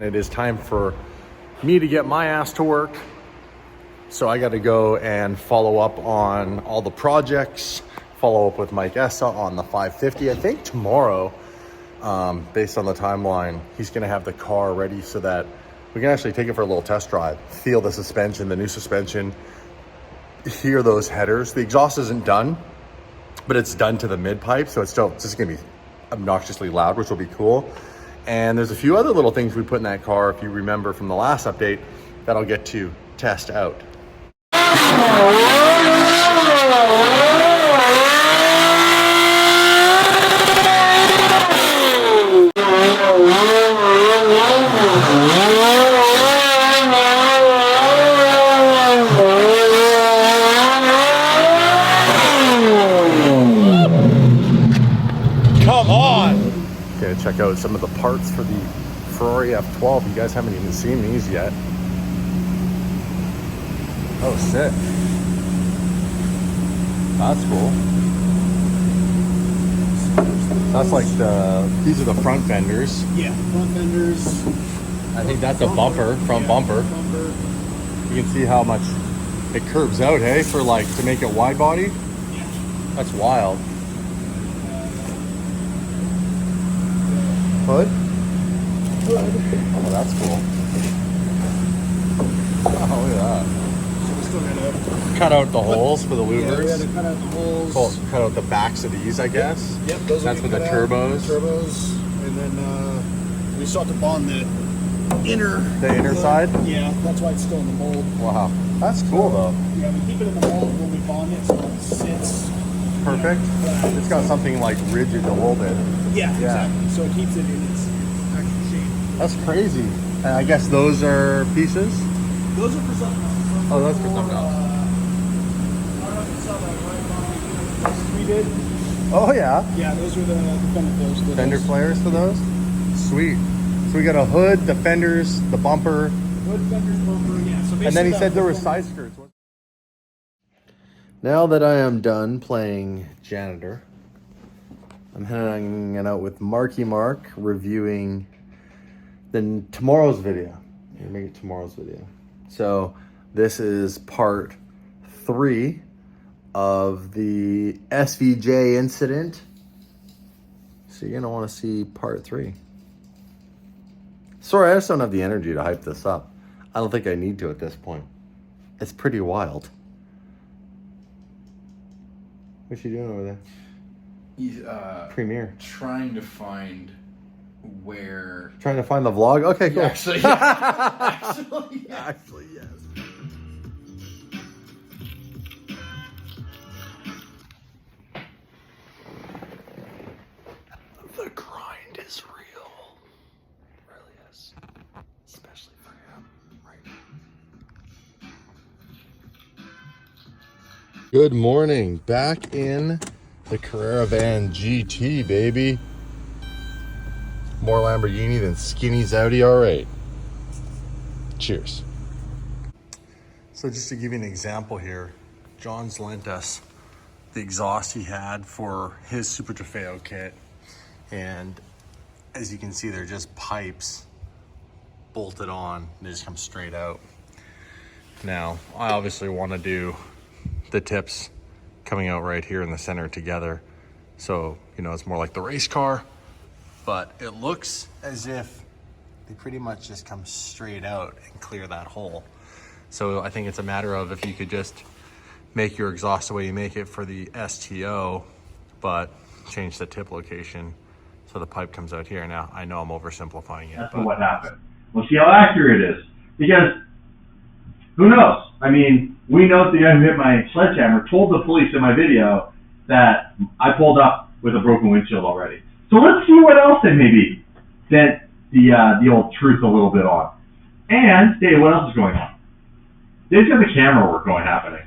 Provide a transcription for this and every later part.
It is time for me to get my ass to work. So I got to go and follow up on all the projects, follow up with Mike Essa on the 550. I think tomorrow, based on the timeline, he's going to have the car ready so that we can actually take it for a little test drive, feel the suspension, the new suspension, hear those headers. The exhaust isn't done, but it's done to the mid pipe. So it's just going to be obnoxiously loud, which will be cool. And there's a few other little things we put in that car, if you remember from the last update, that I'll get to test out. Come on! Gonna check out some of the parts for the Ferrari F12. You guys haven't even seen these yet. Oh, sick. That's cool. That's like these are the front fenders. Yeah, front fenders. I think that's a bumper, front bumper. You can see how much it curves out, hey, for like to make it wide body. Yeah. That's wild. Hood? Oh, that's cool. Oh, look at that. So we still gotta Cut out the holes for the louvers. Yeah, we had to cut out the holes. Cut out the backs of these, I guess. Yep, those that's will with be the cut out, turbos. the turbos, and then we still have to bond the inner. The inner side? Yeah, that's why it's still in the mold. Wow, that's cool though. Yeah, we keep it in the mold when we bond it, so it sits. Perfect. It's got something like rigid to hold it. Yeah, exactly. So it keeps it in its actual shape. That's crazy. And I guess those are pieces? Those are for something else. Oh, that's for something else. I don't know if you saw that right we did. Oh yeah. Yeah, those are the fender flares. Fender flares for those? Sweet. So we got a hood, the fenders, the bumper. Hood, fenders, bumper, yeah. So and then he said there were side skirts. Now that I am done playing janitor, I'm hanging out with Marky Mark reviewing tomorrow's video. Make it tomorrow's video. So this is part 3 of the SVJ incident. So you're gonna want to see part 3. Sorry, I just don't have the energy to hype this up. I don't think I need to at this point. It's pretty wild. What's you doing over there? He's Premiere. trying to find where. Trying to find the vlog? Okay, cool. Actually, actually, yes. Actually, yes. The grind is real. It really is. Especially for him right now. Good morning. Back in the Carrera Van GT, baby. More Lamborghini than Skinny's Audi R8. Cheers. So just to give you an example here, John's lent us the exhaust he had for his Super Trofeo kit. And as you can see, they're just pipes bolted on. They just come straight out. Now, I obviously want to do the tips coming out right here in the center together. So, you know, it's more like the race car, but it looks as if they pretty much just come straight out and clear that hole. So I think it's a matter of if you could just make your exhaust the way you make it for the STO, but change the tip location so the pipe comes out here. Now, I know I'm oversimplifying it. That's what happened. We'll see how accurate it is. Because, who knows? I mean, we know the guy who hit my sledgehammer told the police in my video that I pulled up with a broken windshield already. So let's see what else they maybe sent the old truth a little bit on. And, hey, what else is going on? They've got the camera work happening.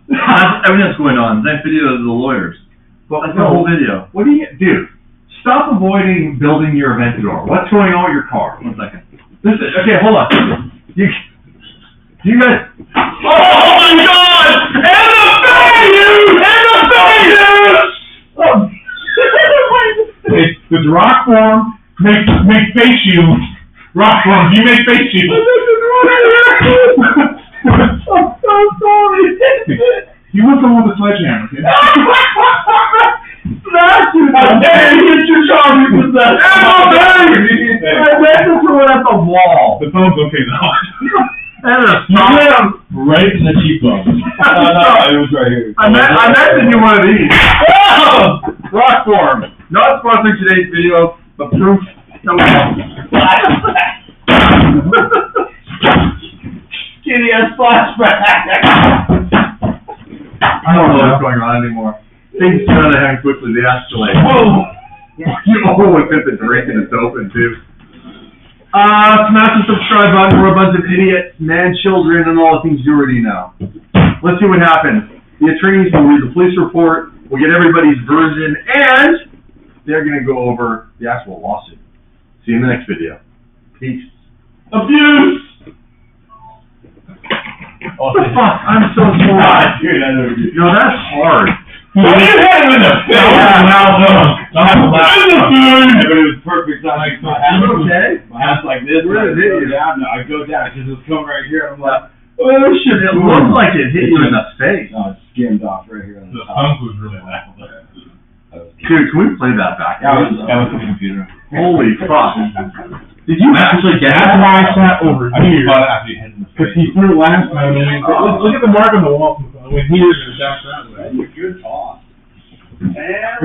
Everything's going on. That video of the lawyers. Well, That's the whole video. What do you, dude? Stop avoiding building your Aventador. What's going on with your car? 1 second. Listen, okay, hold on. You guys. Oh my God! And the Fayus! And the Fayus! Oh. It's rock form. Make face shields. Rock form, you make face shield. I'm so sorry. He was the one with the sledgehammer, kid. Smash you! How dare you get your Charlie possessed? How dare you! I meant to throw it at the wall. The phone's okay though. And a You right in the cheekbone. No, it was right here. I meant to do one of these. Rock form. Not sponsoring today's video, but proof. Skinny ass flashback. I don't know what's going on anymore. Things get out of hand quickly. They escalate. Whoa! You almost hit the drink and it's open too. Smash the subscribe button. We're a bunch of idiots, man, children, and all the things you already know. Let's see what happens. The attorneys will read the police report. We'll get everybody's version, and they're going to go over the actual lawsuit. See you in the next video. Peace. Abuse! What the fuck? I'm so sorry. Dude, I know you. No, that's hard. Why do you hit him in the face? It was perfect timing. My Are you okay? hand's like this. Where did it hit you? Down. No, I go down because it's coming right here. I'm like, Oh, shit. It looks like it hit you in the face. no, it's skimmed off right here on The the top. thump was really loud. Dude, can we play that back? That was the computer. Holy fuck. Did you actually get That's that? why I sat over I just here. thought it after you hit in the Because face. he threw it last time. And look at the mark on the wall. When he was back that way. Good toss. And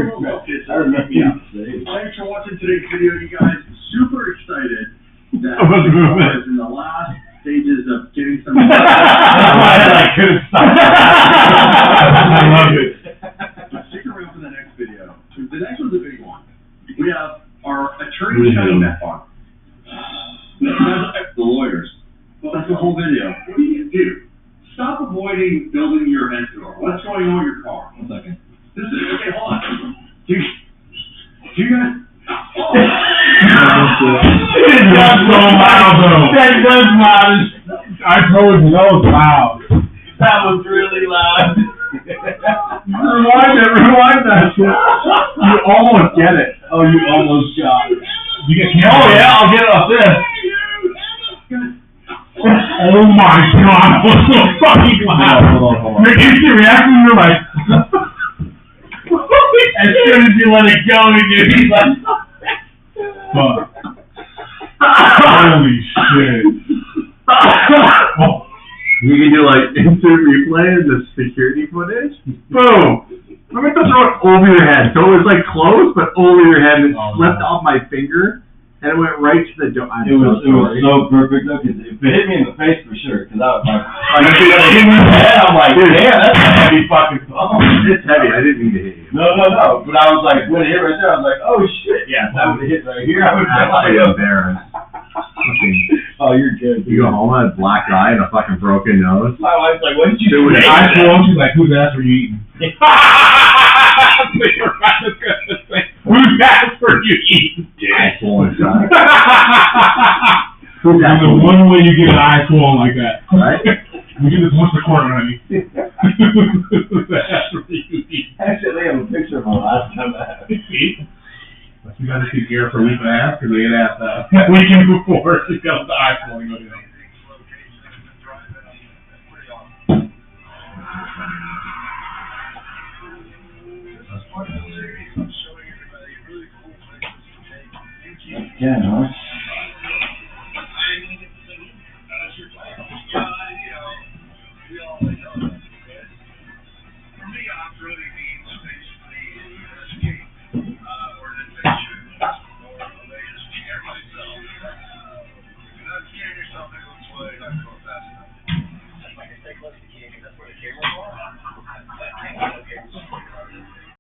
we'll look at I remember you saying. Thanks for watching today's video, you guys. Super excited that About the movement. I was in the last stages of getting some. I couldn't stop. I love it. Stick around for the next video. The next one's a big one. We have our attorney coming up. The lawyers. Well, that's the whole video. What do you do? Stop avoiding building your vent door. What's going on with your car? 1 second. This is okay. Hold on. Do you guys? That's so loud though. That was loud. I told you that was loud. That was really loud. Rewind that shit. You almost get it. Oh, you almost shot. You get camera. Oh yeah, I'll get it off this. Oh my god, that was so fucking loud. Hold on. Your instant reaction, you're like. As soon as you let it go, he's like, Fuck. Holy shit. Oh. You can do like instant replay of the security footage. Boom! I meant to throw it over your head. So it was like close, but over your head. It Oh, slipped no. off my finger, and it went right to the door. it was so perfect though, because if it hit me in the face for sure, because I was like, it hit me in the head, I'm like, damn, that's a heavy fucking phone. It's heavy. I didn't mean to hit you. No, but I was like, when it hit right there, I was like, oh shit, yeah, if that would have hit right here, I would have been Actually like, embarrassed. oh, you're good. You go home with a black eye and a fucking broken nose. My wife's like, what did you Dude, do? with I told you, like, whose ass were you eating? Whose ass were you eating? Eye swollen shot. There's the one way you get an eye swollen like that. Right? We do this once a quarter, honey. Whose ass were you eating? Actually, they have a picture of my last time I had it. See? We got to see Garrett for a week and a half because they had asked that weekend before. She got the eye swollen. Go down. Ken, huh? That's where the camera was.